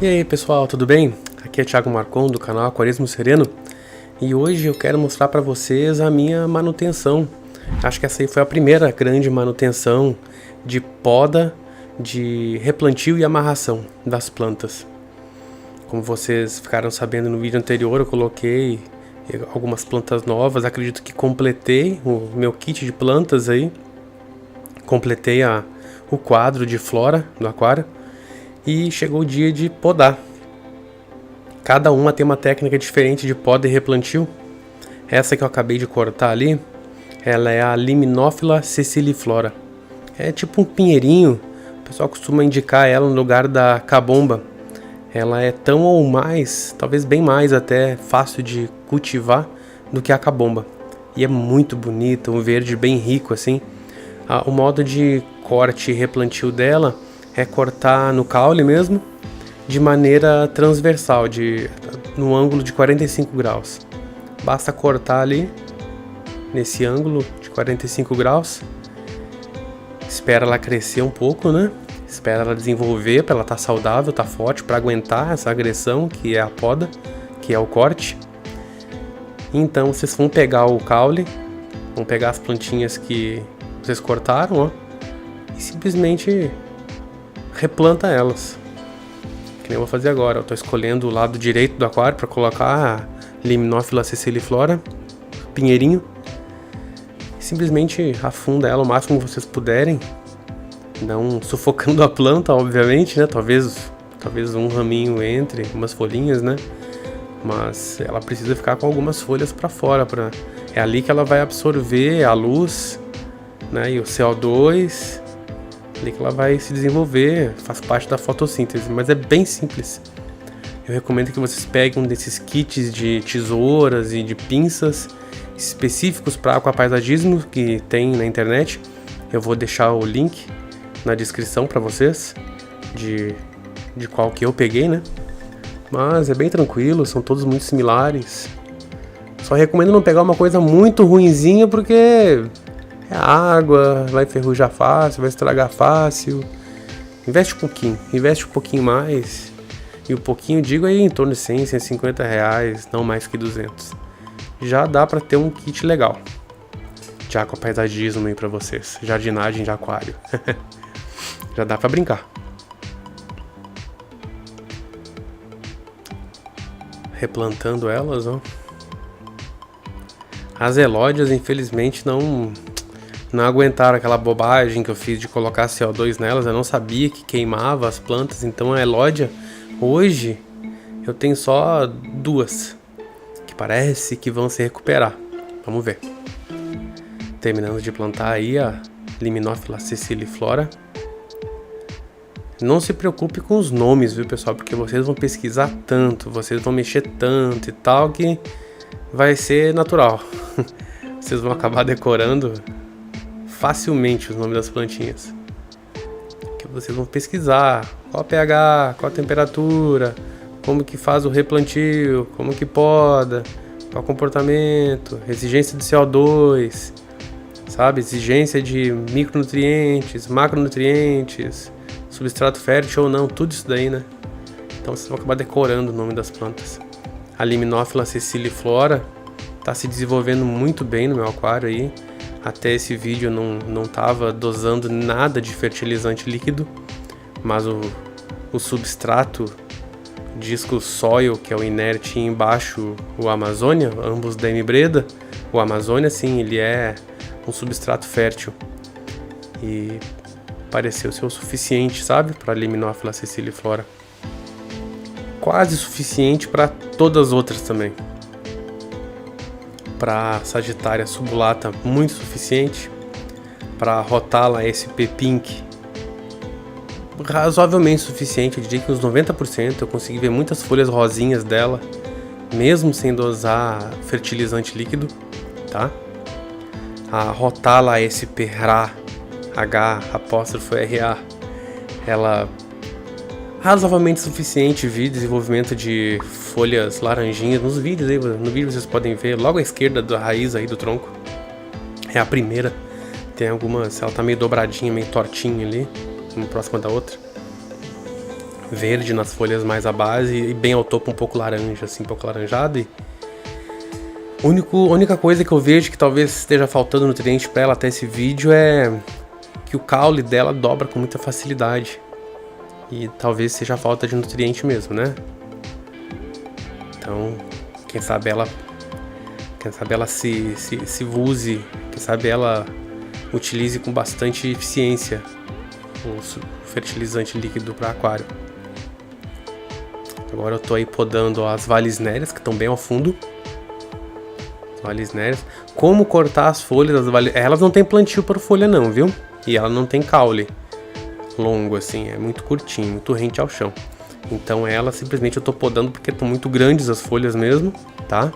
E aí pessoal, tudo bem? Aqui é Thiago Marcon do canal Aquarismo Sereno e hoje eu quero mostrar para vocês a minha manutenção. Acho que essa aí foi a primeira grande manutenção de poda, de replantio e amarração das plantas. Como vocês ficaram sabendo no vídeo anterior, eu coloquei algumas plantas novas, acredito que completei o meu kit de plantas aí, completei o quadro de flora do aquário. E chegou o dia de podar. Cada uma tem uma técnica diferente de poda e replantio. Essa que eu acabei de cortar ali, ela é a Liminófila siciliflora. É tipo um pinheirinho, o pessoal costuma indicar ela no lugar da cabomba. Ela é tão ou mais, talvez bem mais até, fácil de cultivar do que a cabomba. E é muito bonita, um verde bem rico assim. O modo de corte e replantio dela é cortar no caule mesmo, de maneira transversal, no ângulo de 45 graus. Basta cortar ali, nesse ângulo de 45 graus. Espera ela crescer um pouco, né? Espera ela desenvolver, para ela estar saudável, estar forte, para aguentar essa agressão que é a poda, que é o corte. Então vocês vão pegar o caule, vão pegar as plantinhas que vocês cortaram, ó, e simplesmente replanta elas, que nem eu vou fazer agora. Eu tô escolhendo o lado direito do aquário para colocar a Liminófila siciliflora, pinheirinho, e simplesmente afunda ela o máximo que vocês puderem, não sufocando a planta, obviamente, né? Talvez um raminho entre, umas folhinhas, né? Mas ela precisa ficar com algumas folhas para fora, é ali que ela vai absorver a luz, né? E o CO2. Ali que ela vai se desenvolver, faz parte da fotossíntese, mas é bem simples. Eu recomendo que vocês peguem um desses kits de tesouras e de pinças específicos para aquapaisagismo que tem na internet. Eu vou deixar o link na descrição para vocês de qual que eu peguei, né? Mas é bem tranquilo, são todos muito similares. Só recomendo não pegar uma coisa muito ruinzinha porque é água, vai enferrujar fácil, vai estragar fácil. Investe um pouquinho mais. E o pouquinho, digo aí, em torno de 100, 150 reais, não mais que 200. Já dá pra ter um kit legal de aquapaisagismo aí pra vocês. Jardinagem de aquário. Já dá pra brincar. Replantando elas, ó. As elódias, infelizmente, não aguentaram aquela bobagem que eu fiz de colocar CO2 nelas. Eu não sabia que queimava as plantas. Então a elódia, hoje, eu tenho só duas que parece que vão se recuperar. Vamos ver. Terminando de plantar aí a Liminófila siciliflora. Não se preocupe com os nomes, viu, pessoal? Porque vocês vão pesquisar tanto, vocês vão mexer tanto e tal, que vai ser natural. Vocês vão acabar decorando facilmente os nomes das plantinhas. Que vocês vão pesquisar qual pH, qual temperatura, como que faz o replantio, como que poda, qual comportamento, exigência de CO2, sabe? Exigência de micronutrientes, macronutrientes, substrato fértil ou não, tudo isso daí, né? Então vocês vão acabar decorando o nome das plantas. A Liminófila siciliflora está se desenvolvendo muito bem no meu aquário aí. Até esse vídeo eu não estava dosando nada de fertilizante líquido, mas o substrato disco soil, que é o inerte, e embaixo o Amazônia, ambos da M-Breda. O Amazônia, sim, ele é um substrato fértil e pareceu ser o suficiente, sabe, para a Liminófila siciliflora. Quase suficiente para todas as outras também. Para Sagitária subulata, muito suficiente. Para Rotala SP Pink, razoavelmente suficiente. Eu diria que uns 90%. Eu consegui ver muitas folhas rosinhas dela, mesmo sem dosar fertilizante líquido, tá? A Rotala SP RA, H''RA, ela razoavelmente suficiente. Vi desenvolvimento de folhas laranjinhas nos vídeos aí, no vídeo vocês podem ver logo à esquerda da raiz aí do tronco. É a primeira. Tem algumas, ela tá meio dobradinha, meio tortinha ali, uma próxima da outra. verde nas folhas mais à base e bem ao topo um pouco laranja, assim, um pouco alaranjado. E única coisa que eu vejo que talvez esteja faltando nutriente para ela até esse vídeo é que o caule dela dobra com muita facilidade. E talvez seja falta de nutriente mesmo, né? Então, quem sabe ela se use, quem sabe ela utilize com bastante eficiência o fertilizante líquido para aquário. Agora eu tô aí podando as valisnérias, que estão bem ao fundo. Valisnérias. Como cortar as folhas das valisnérias? Elas não tem plantio para folha não, viu? E ela não tem caule longo assim, é muito curtinho, muito rente ao chão. Então ela simplesmente eu tô podando porque estão muito grandes as folhas mesmo, tá?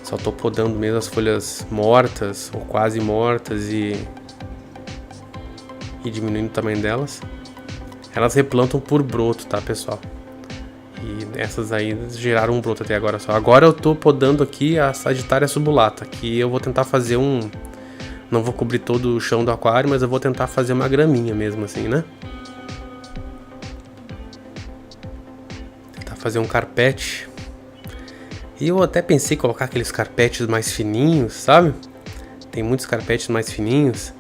Só tô podando mesmo as folhas mortas ou quase mortas e diminuindo o tamanho delas. Elas replantam por broto, tá, pessoal? E essas aí geraram um broto até agora só. Agora eu tô podando aqui a Sagitária subulata, que eu vou tentar fazer não vou cobrir todo o chão do aquário, mas eu vou tentar fazer uma graminha mesmo assim, né? Tentar fazer um carpete. E eu até pensei em colocar aqueles carpetes mais fininhos, sabe? Tem muitos carpetes mais fininhos.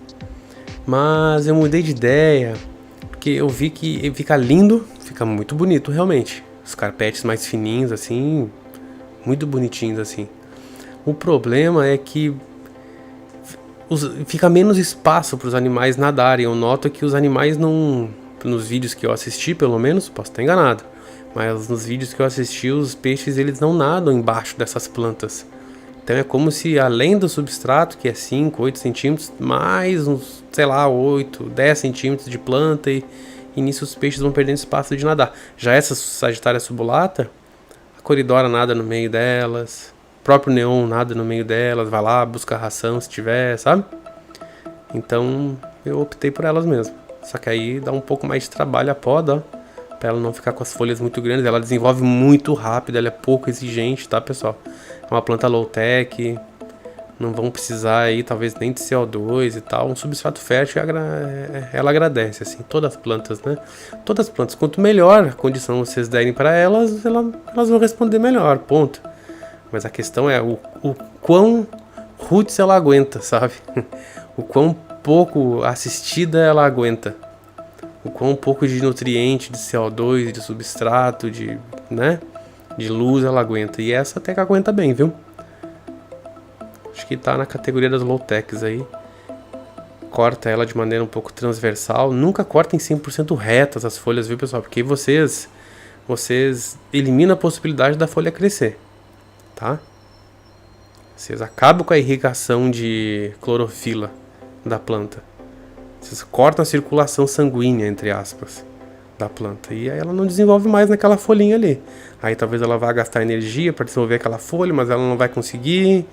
Mas eu mudei de ideia, porque eu vi que fica lindo, fica muito bonito realmente. Os carpetes mais fininhos assim, muito bonitinhos assim. O problema é que fica menos espaço para os animais nadarem. Eu noto que os animais não, nos vídeos que eu assisti pelo menos, posso estar enganado, mas nos vídeos que eu assisti os peixes eles não nadam embaixo dessas plantas. Então é como se além do substrato, que é 5, 8 centímetros, mais uns, sei lá, 8, 10 centímetros de planta e nisso os peixes vão perdendo espaço de nadar. Já essa Sagitária subulata, a Coridora nada no meio delas, o próprio Neon nada no meio delas, vai lá, busca ração se tiver, sabe? Então eu optei por elas mesmo. Só que aí dá um pouco mais de trabalho a poda, ó, pra ela não ficar com as folhas muito grandes. Ela desenvolve muito rápido, ela é pouco exigente, tá, pessoal? É uma planta low-tech, não vão precisar aí talvez nem de CO2 e tal. Um substrato fértil ela agradece, assim, todas as plantas, né? Todas as plantas, quanto melhor a condição vocês derem para elas, elas vão responder melhor, ponto. Mas a questão é o quão roots ela aguenta, sabe? O quão pouco assistida ela aguenta. O quão pouco de nutriente, de CO2, de substrato, né? De luz ela aguenta. E essa até que aguenta bem, viu? Acho que tá na categoria das low-techs aí. Corta ela de maneira um pouco transversal. Nunca cortem 100% retas as folhas, viu, pessoal? Porque vocês eliminam a possibilidade da folha crescer, tá? Vocês acabam com a irrigação de clorofila da planta. Vocês cortam a circulação sanguínea, entre aspas, da planta. E aí ela não desenvolve mais naquela folhinha ali. Aí talvez ela vá gastar energia para desenvolver aquela folha, mas ela não vai conseguir,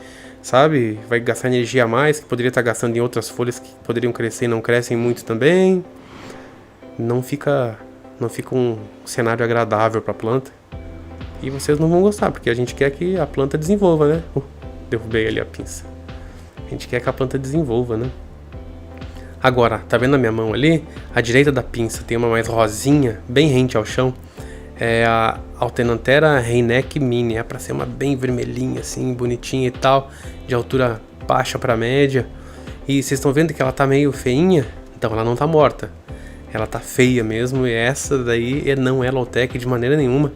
sabe? Vai gastar energia a mais, que poderia estar gastando em outras folhas que poderiam crescer e não crescem muito também. Não fica um cenário agradável para a planta. E vocês não vão gostar, porque a gente quer que a planta desenvolva, né? Derrubei ali a pinça. A gente quer que a planta desenvolva, né? Agora, tá vendo a minha mão ali? À direita da pinça tem uma mais rosinha, bem rente ao chão. É a Altenanthera Reinecke Mini. É pra ser uma bem vermelhinha, assim, bonitinha e tal. De altura baixa pra média. E vocês estão vendo que ela tá meio feinha? Então ela não tá morta. Ela tá feia mesmo. E essa daí não é low-tech de maneira nenhuma.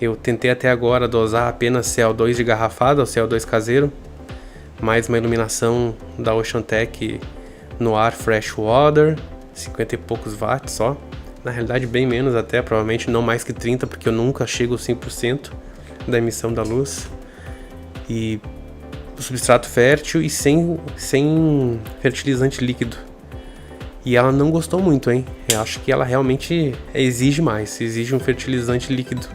Eu tentei até agora dosar apenas CO2 de garrafada, ou CO2 caseiro. Mais uma iluminação da Oceantec no ar Freshwater, 50 e poucos watts só. Na realidade bem menos até, provavelmente não mais que 30, porque eu nunca chego aos 100% da emissão da luz. E o substrato fértil e sem fertilizante líquido. E ela não gostou muito, hein? Eu acho que ela realmente exige mais, exige um fertilizante líquido.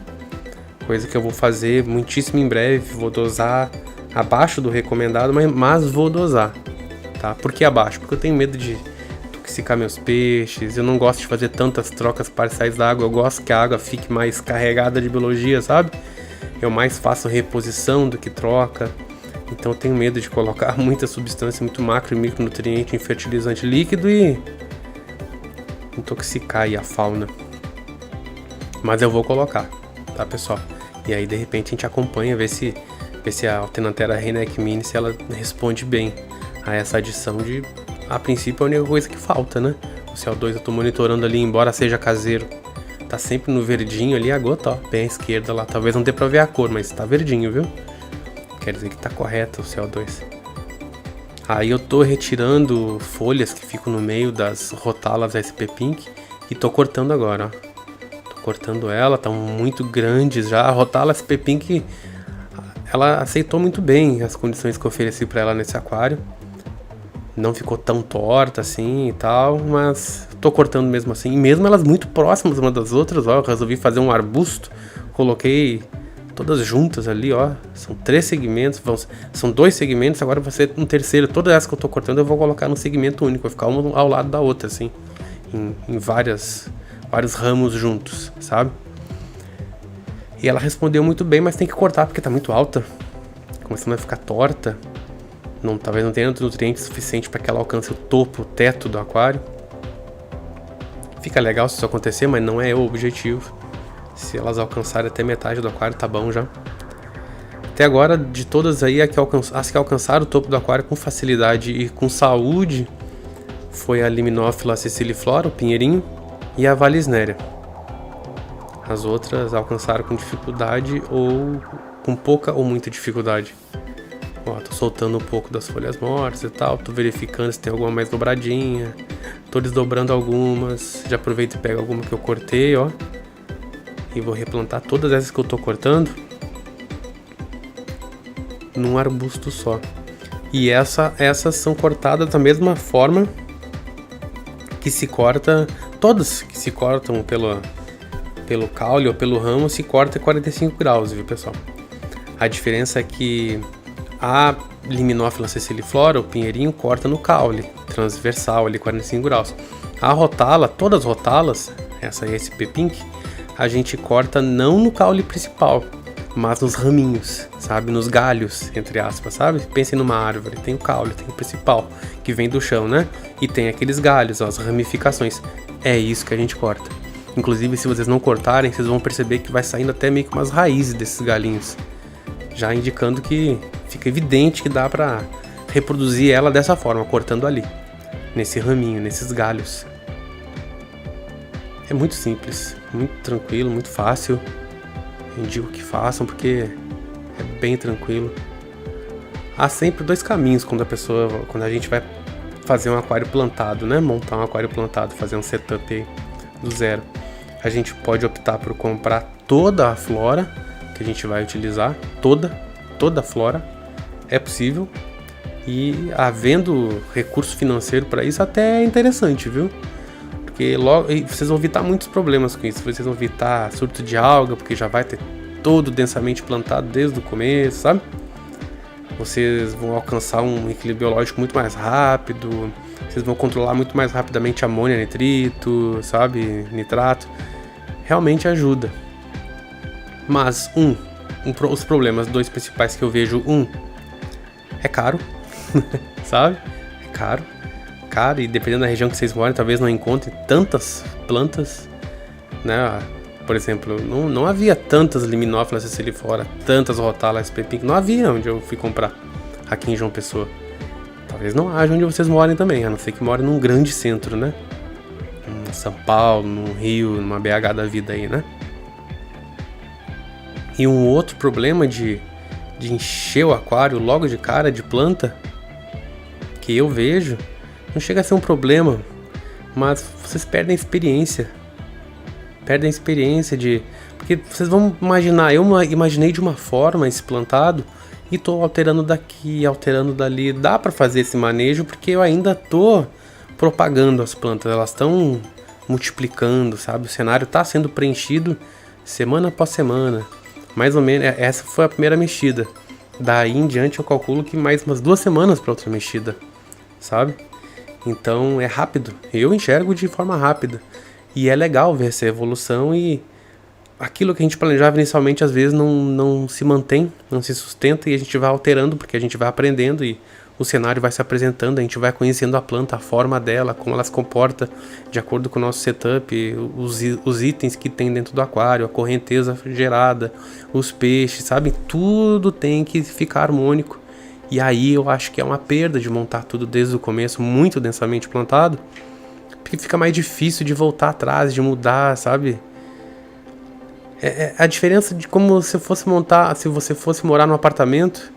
Coisa que eu vou fazer muitíssimo em breve, vou dosar abaixo do recomendado, mas vou dosar. Tá? Por que abaixo? Porque eu tenho medo de intoxicar meus peixes, eu não gosto de fazer tantas trocas parciais da água, eu gosto que a água fique mais carregada de biologia, sabe? Eu mais faço reposição do que troca, então eu tenho medo de colocar muita substância, muito macro e micronutriente em fertilizante líquido e intoxicar aí a fauna. Mas eu vou colocar, tá, pessoal? E aí, de repente, a gente acompanha, ver se a Altenantera Reineck Mini, se ela responde bem a essa adição de... A princípio, é a única coisa que falta, né? O CO2 eu tô monitorando ali, embora seja caseiro. Tá sempre no verdinho ali, a gota, ó, bem à esquerda lá. Talvez não dê pra ver a cor, mas tá verdinho, viu? Quer dizer que tá correto o CO2. Aí eu tô retirando folhas que ficam no meio das rotalas SP Pink e tô cortando agora, ó. Tô cortando ela, estão muito grandes já. A rotala SP Pink, ela aceitou muito bem as condições que eu ofereci pra ela nesse aquário. Não ficou tão torta assim e tal, mas tô cortando mesmo assim. E mesmo elas muito próximas uma das outras, ó, eu resolvi fazer um arbusto, coloquei todas juntas ali, ó. São 3 segmentos, são 2 segmentos, agora vai ser um terceiro. Todas essas que eu tô cortando eu vou colocar num segmento único, vai ficar uma ao lado da outra, assim, em vários ramos juntos, sabe? E ela respondeu muito bem, mas tem que cortar porque tá muito alta, começando a ficar torta. Talvez não tenha nutrientes suficiente para que ela alcance o topo, o teto do aquário. Fica legal se isso acontecer, mas não é o objetivo. Se elas alcançarem até metade do aquário, tá bom já. Até agora, de todas aí, as que alcançaram o topo do aquário com facilidade e com saúde foi a Liminófila siciliflora, o pinheirinho, e a Vallisneria. As outras alcançaram com dificuldade ou com pouca ou muita dificuldade. Ó, tô soltando um pouco das folhas mortas e tal, tô verificando se tem alguma mais dobradinha, tô desdobrando algumas, já aproveito e pego alguma que eu cortei, ó, e vou replantar todas essas que eu tô cortando num arbusto só. E essas são cortadas da mesma forma que se corta, todas que se cortam pelo caule ou pelo ramo se corta em 45 graus, viu, pessoal? A diferença é que a Liminófila siciliflora, o pinheirinho, corta no caule, transversal ali, 45 graus. A rotala, todas as rotalas, essa SP Pink, a gente corta não no caule principal, mas nos raminhos, sabe? Nos galhos, entre aspas, sabe? Pensem numa árvore, tem o caule, tem o principal, que vem do chão, né? E tem aqueles galhos, ó, as ramificações. É isso que a gente corta. Inclusive, se vocês não cortarem, vocês vão perceber que vai saindo até meio que umas raízes desses galinhos, já indicando que fica evidente que dá pra reproduzir ela dessa forma, cortando ali, nesse raminho, nesses galhos. É muito simples, muito tranquilo, muito fácil. Eu digo que façam porque é bem tranquilo. Há sempre 2 caminhos quando a gente vai fazer um aquário plantado, né? Montar um aquário plantado, fazer um setup aí do zero. A gente pode optar por comprar toda a flora que a gente vai utilizar, toda a flora, é possível. E havendo recurso financeiro para isso, até é interessante, viu? Porque logo vocês vão evitar muitos problemas com isso. Vocês vão evitar surto de alga, porque já vai ter todo densamente plantado desde o começo, sabe? Vocês vão alcançar um equilíbrio biológico muito mais rápido. Vocês vão controlar muito mais rapidamente amônia, nitrito, sabe? Nitrato. Realmente ajuda. Mas, os problemas, 2 principais que eu vejo. É caro, sabe? É caro. E dependendo da região que vocês moram, talvez não encontrem tantas plantas, né? Por exemplo, não havia tantas Liminófilas siciliflora, tantas Rotala SP Pink, não havia onde eu fui comprar aqui em João Pessoa. Talvez não haja onde vocês morem também, a não ser que morem num grande centro, né? Em São Paulo, no Rio, numa BH da vida aí, né? E um outro problema de encher o aquário logo de cara de planta, que eu vejo, não chega a ser um problema, mas vocês perdem experiência. Porque vocês vão imaginar, eu imaginei de uma forma esse plantado e tô alterando daqui, alterando dali. Dá para fazer esse manejo porque eu ainda tô propagando as plantas, elas estão multiplicando, sabe? O cenário tá sendo preenchido semana após semana. Mais ou menos, essa foi a primeira mexida. Daí em diante eu calculo que mais umas 2 semanas para outra mexida, sabe? Então é rápido, eu enxergo de forma rápida. E é legal ver essa evolução e aquilo que a gente planejava inicialmente às vezes não se mantém, não se sustenta e a gente vai alterando porque a gente vai aprendendo e o cenário vai se apresentando, a gente vai conhecendo a planta, a forma dela, como ela se comporta de acordo com o nosso setup, os itens que tem dentro do aquário, a correnteza gerada, os peixes, sabe? Tudo tem que ficar harmônico. E aí eu acho que é uma perda de montar tudo desde o começo, muito densamente plantado, porque fica mais difícil de voltar atrás, de mudar, sabe? É a diferença de como se você fosse morar num apartamento,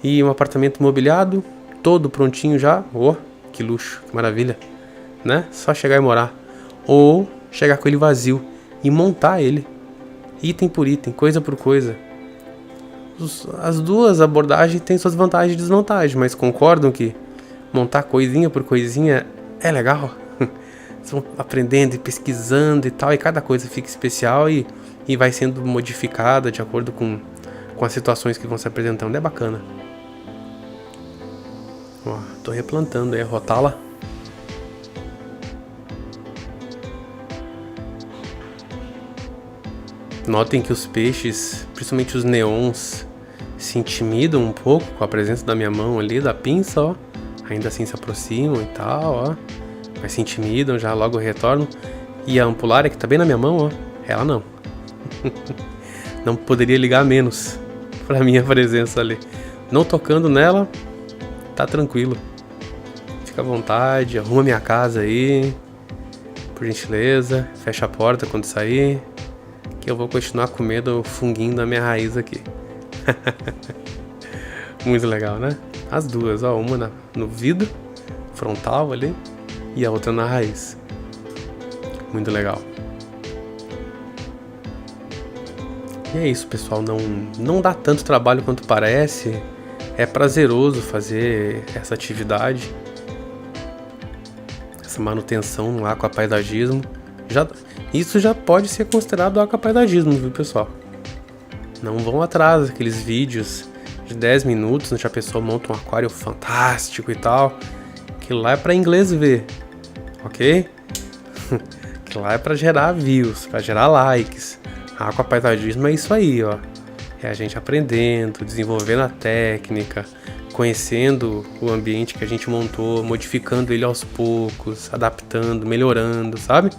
e um apartamento mobiliado, todo prontinho já. Oh, que luxo, que maravilha, né? Só chegar e morar. Ou chegar com ele vazio e montar ele, item por item, coisa por coisa. As duas abordagens têm suas vantagens e desvantagens, mas concordam que montar coisinha por coisinha é legal? Vocês vão aprendendo e pesquisando e tal, e cada coisa fica especial e vai sendo modificada de acordo com as situações que vão se apresentando. É bacana. Ó, tô replantando aí a rotala. Notem que os peixes, principalmente os neons, se intimidam um pouco com a presença da minha mão ali, da pinça, ó. Ainda assim se aproximam e tal, ó. Mas se intimidam, já logo retornam. E a ampulária que tá bem na minha mão, ó, ela não. Não poderia ligar menos pra minha presença ali. Não tocando nela, tá tranquilo. Fica à vontade, arruma minha casa aí, por gentileza. Fecha a porta quando sair, que eu vou continuar comendo o funguinho da minha raiz aqui. Muito legal, né? As duas, ó, uma no vidro frontal ali e a outra na raiz. Muito legal. E é isso, pessoal, não dá tanto trabalho quanto parece. É prazeroso fazer essa atividade, essa manutenção no aquapaisagismo. Isso já pode ser considerado aquapaisagismo, viu, pessoal? Não vão atrás daqueles vídeos de 10 minutos onde a pessoa monta um aquário fantástico e tal. Aquilo lá é para inglês ver, ok? Aquilo lá é para gerar views, para gerar likes. Aquapaisagismo é isso aí, ó. É a gente aprendendo, desenvolvendo a técnica, conhecendo o ambiente que a gente montou, modificando ele aos poucos, adaptando, melhorando, sabe?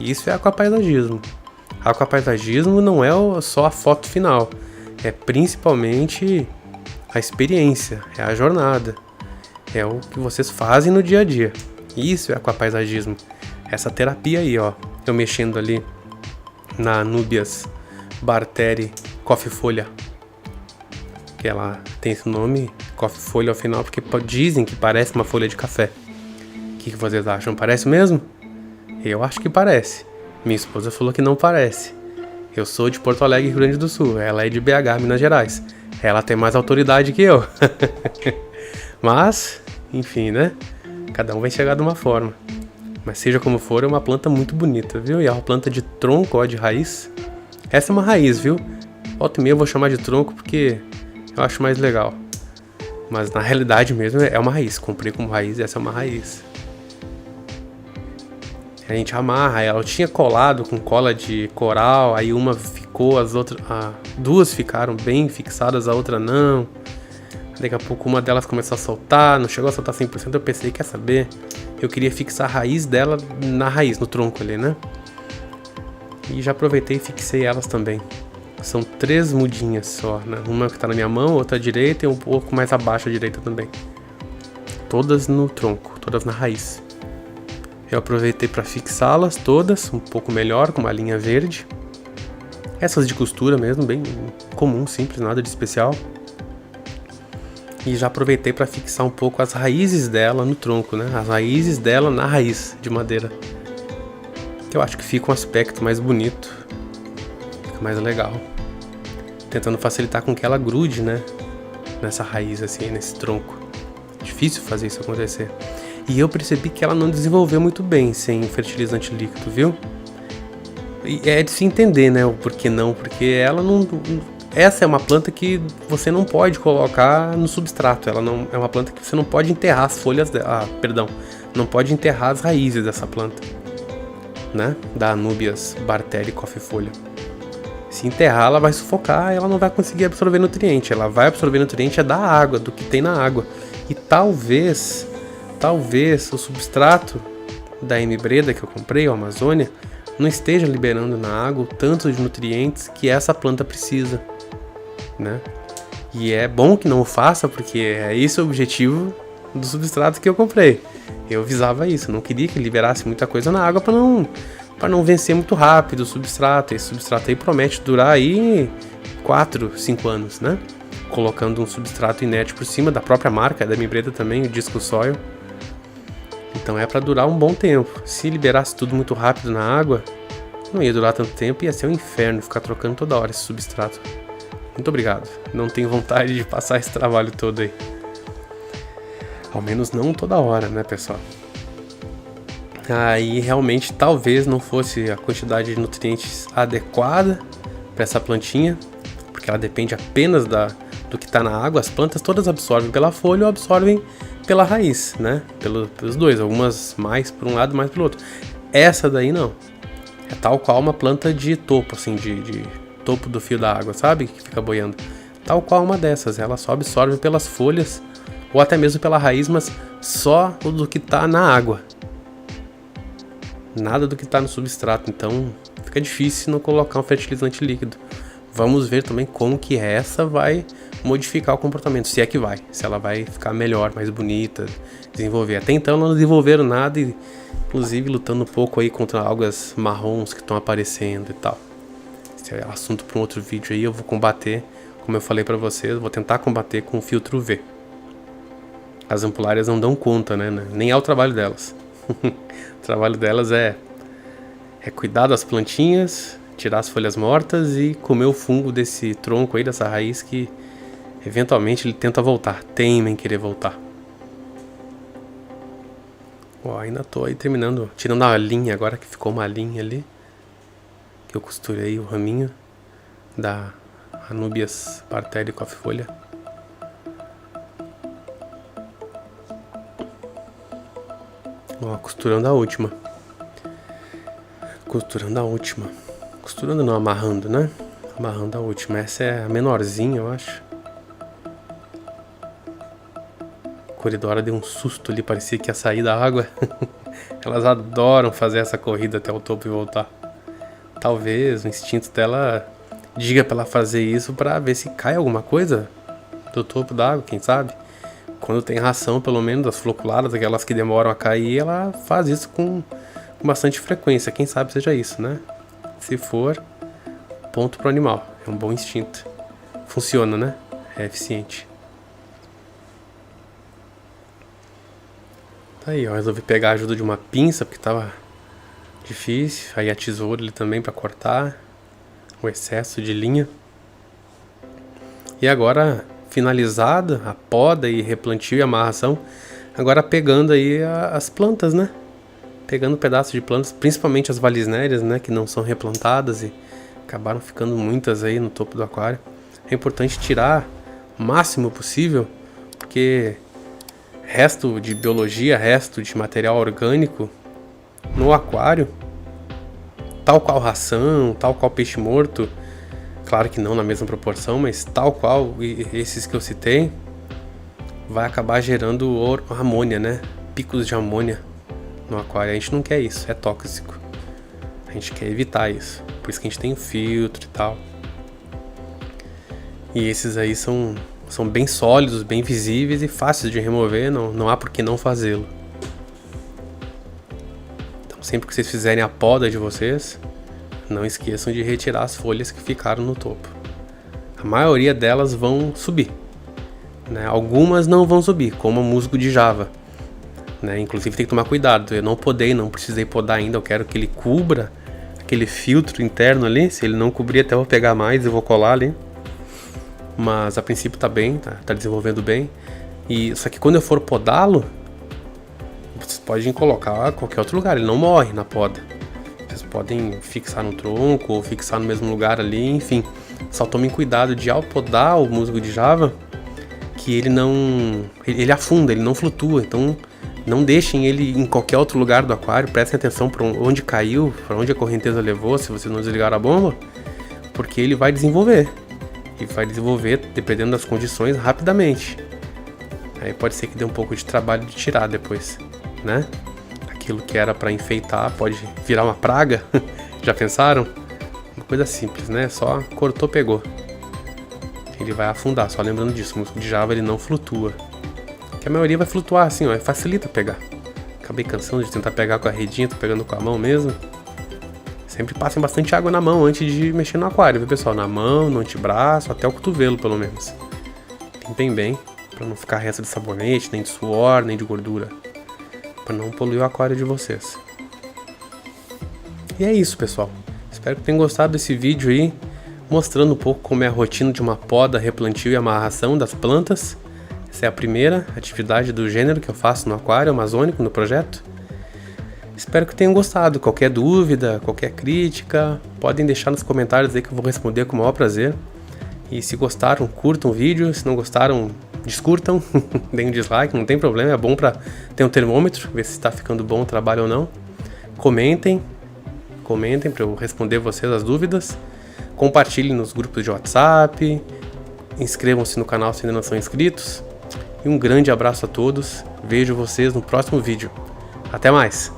Isso é aquapaisagismo. Aquapaisagismo não é só a foto final, é principalmente a experiência, é a jornada, é o que vocês fazem no dia a dia. Isso é aquapaisagismo. Essa terapia aí, ó, eu mexendo ali na Anubias Barteri Coffeefolha, que ela tem esse nome, Coffeefolha ao final, porque dizem que parece uma folha de café. O que vocês acham? Parece mesmo? Eu acho que parece. Minha esposa falou que não parece. Eu sou de Porto Alegre, Rio Grande do Sul. Ela é de BH, Minas Gerais. Ela tem mais autoridade que eu. Mas, enfim, né? Cada um vai chegar de uma forma. Mas seja como for, é uma planta muito bonita, viu? E é uma planta de tronco, ó, de raiz. Essa é uma raiz, viu? Volta e meia eu vou chamar de tronco porque eu acho mais legal. Mas na realidade mesmo é uma raiz. Comprei como raiz e essa é uma raiz. A gente amarra ela. Eu tinha colado com cola de coral, aí uma ficou, as outras, duas ficaram bem fixadas, a outra não. Daqui a pouco uma delas começou a soltar, não chegou a soltar 100%, eu pensei, quer saber? Eu queria fixar a raiz dela na raiz, no tronco ali, né? E já aproveitei e fixei elas também. São 3 mudinhas só, né? Uma que tá na minha mão, outra à direita e um pouco mais abaixo à direita também. Todas no tronco, todas na raiz. Eu aproveitei para fixá-las todas, um pouco melhor, com uma linha verde. Essas de costura mesmo, bem comum, simples, nada de especial. E já aproveitei para fixar um pouco as raízes dela no tronco, né? As raízes dela na raiz de madeira. Que eu acho que fica um aspecto mais bonito, fica mais legal. Tentando facilitar com que ela grude, né? Nessa raiz, assim, nesse tronco. Difícil fazer isso acontecer. E eu percebi que ela não desenvolveu muito bem sem fertilizante líquido, viu? E é de se entender, né? O porquê não, porque ela não... Essa é uma planta que você não pode colocar no substrato. Ela não é uma planta que você não pode enterrar as folhas dela. Não pode enterrar as raízes dessa planta, né? Da Anubias Barteri Coffeefolha. Se enterrar, ela vai sufocar, ela não vai conseguir absorver nutriente. Ela vai absorver nutriente da água, do que tem na água. E talvez o substrato da M-Breda que eu comprei, o Amazônia, não esteja liberando na água o tanto de nutrientes que essa planta precisa, né? E é bom que não o faça, porque é esse o objetivo do substrato que eu comprei. Eu visava isso, não queria que liberasse muita coisa na água para não vencer muito rápido o substrato. Esse substrato aí promete durar aí 4, 5 anos, né? Colocando um substrato inerte por cima da própria marca, da M-Breda também, o Disco Soil. Então é para durar um bom tempo. Se liberasse tudo muito rápido na água, não ia durar tanto tempo, ia ser um inferno ficar trocando toda hora esse substrato. Muito obrigado. Não tenho vontade de passar esse trabalho todo aí. Ao menos não toda hora, né, pessoal? Aí realmente talvez não fosse a quantidade de nutrientes adequada para essa plantinha, porque ela depende apenas do que está na água. As plantas todas absorvem pela folha ou absorvem pela raiz, né? Pelos dois, algumas mais por um lado, mais pelo outro. Essa daí não. É tal qual uma planta de topo, assim, de topo do fio da água, sabe? Que fica boiando. Tal qual uma dessas, ela só absorve pelas folhas ou até mesmo pela raiz, mas só do que está na água. Nada do que está no substrato, então fica difícil não colocar um fertilizante líquido. Vamos ver também como que essa vai modificar o comportamento, se é que vai, se ela vai ficar melhor, mais bonita, desenvolver. Até então não desenvolveram nada, e inclusive lutando um pouco aí contra algas marrons que estão aparecendo e tal. Esse é assunto para um outro vídeo aí, eu vou combater, como eu falei para vocês, vou tentar combater com o filtro UV. As ampulárias não dão conta, né? Nem é o trabalho delas. O trabalho delas é cuidar das plantinhas, tirar as folhas mortas e comer o fungo desse tronco aí, dessa raiz que eventualmente ele tenta voltar, teima em querer voltar. Ó, ainda tô aí terminando, tirando a linha agora, que ficou uma linha ali, que eu costurei o raminho da Anubias Bartelli Coffeefolha. Ó, costurando a última. Costurando não, amarrando, né? Amarrando a última. Essa é a menorzinha, eu acho. A Coridora deu um susto ali, parecia que ia sair da água. Elas adoram fazer essa corrida até o topo e voltar. Talvez o instinto dela diga pra ela fazer isso pra ver se cai alguma coisa do topo da água, quem sabe? Quando tem ração, pelo menos, as floculadas, aquelas que demoram a cair, ela faz isso com bastante frequência. Quem sabe seja isso, né? Se for, ponto pro animal. É um bom instinto. Funciona, né? É eficiente. Tá aí, ó. Resolvi pegar a ajuda de uma pinça, porque tava difícil. Aí a tesoura ali também pra cortar o excesso de linha. E agora, finalizada a poda e replantio e amarração, agora pegando aí as plantas, né? Pegando pedaços de plantas, principalmente as valisnérias, né? Que não são replantadas e acabaram ficando muitas aí no topo do aquário. É importante tirar o máximo possível, porque resto de biologia, resto de material orgânico no aquário, tal qual ração, tal qual peixe morto, claro que não na mesma proporção, mas tal qual esses que eu citei, vai acabar gerando amônia, né? Picos de amônia no aquário. A gente não quer isso, é tóxico. A gente quer evitar isso. Por isso que a gente tem o filtro e tal. E esses aí são bem sólidos, bem visíveis e fáceis de remover, não há por que não fazê-lo. Então sempre que vocês fizerem a poda de vocês, não esqueçam de retirar as folhas que ficaram no topo. A maioria delas vão subir, né? Algumas não vão subir, como o musgo de Java, né? Inclusive tem que tomar cuidado, eu não precisei podar ainda, eu quero que ele cubra aquele filtro interno ali. Se ele não cobrir, até vou pegar mais e vou colar ali. Mas a princípio tá bem, tá desenvolvendo bem. E só que quando eu for podá-lo, vocês podem colocar em qualquer outro lugar, ele não morre na poda. Vocês podem fixar no tronco ou fixar no mesmo lugar ali, enfim. Só tomem cuidado de, ao podar o musgo de Java, que ele afunda, ele não flutua. Então não deixem ele em qualquer outro lugar do aquário. Prestem atenção para onde caiu, para onde a correnteza levou, se vocês não desligaram a bomba, porque ele vai desenvolver. E vai desenvolver, dependendo das condições, rapidamente. Aí pode ser que dê um pouco de trabalho de tirar depois, né? Aquilo que era para enfeitar pode virar uma praga. Já pensaram? Uma coisa simples, né? Só cortou, pegou. Ele vai afundar, só lembrando disso. O músculo de Java ele não flutua. Que a maioria vai flutuar assim, ó. Facilita pegar. Acabei cansando de tentar pegar com a redinha, tô pegando com a mão mesmo. Sempre passem bastante água na mão antes de mexer no aquário, viu, pessoal? Na mão, no antebraço, até o cotovelo, pelo menos. Limpem bem, pra não ficar resto de sabonete, nem de suor, nem de gordura. Pra não poluir o aquário de vocês. E é isso, pessoal. Espero que tenham gostado desse vídeo aí, mostrando um pouco como é a rotina de uma poda, replantio e amarração das plantas. Essa é a primeira atividade do gênero que eu faço no aquário amazônico, no projeto. Espero que tenham gostado. Qualquer dúvida, qualquer crítica, podem deixar nos comentários aí que eu vou responder com o maior prazer. E se gostaram, curtam o vídeo. Se não gostaram, descurtam. Deem um dislike, não tem problema. É bom para ter um termômetro, ver se está ficando bom o trabalho ou não. Comentem para eu responder vocês as dúvidas. Compartilhem nos grupos de WhatsApp. Inscrevam-se no canal se ainda não são inscritos. E um grande abraço a todos. Vejo vocês no próximo vídeo. Até mais!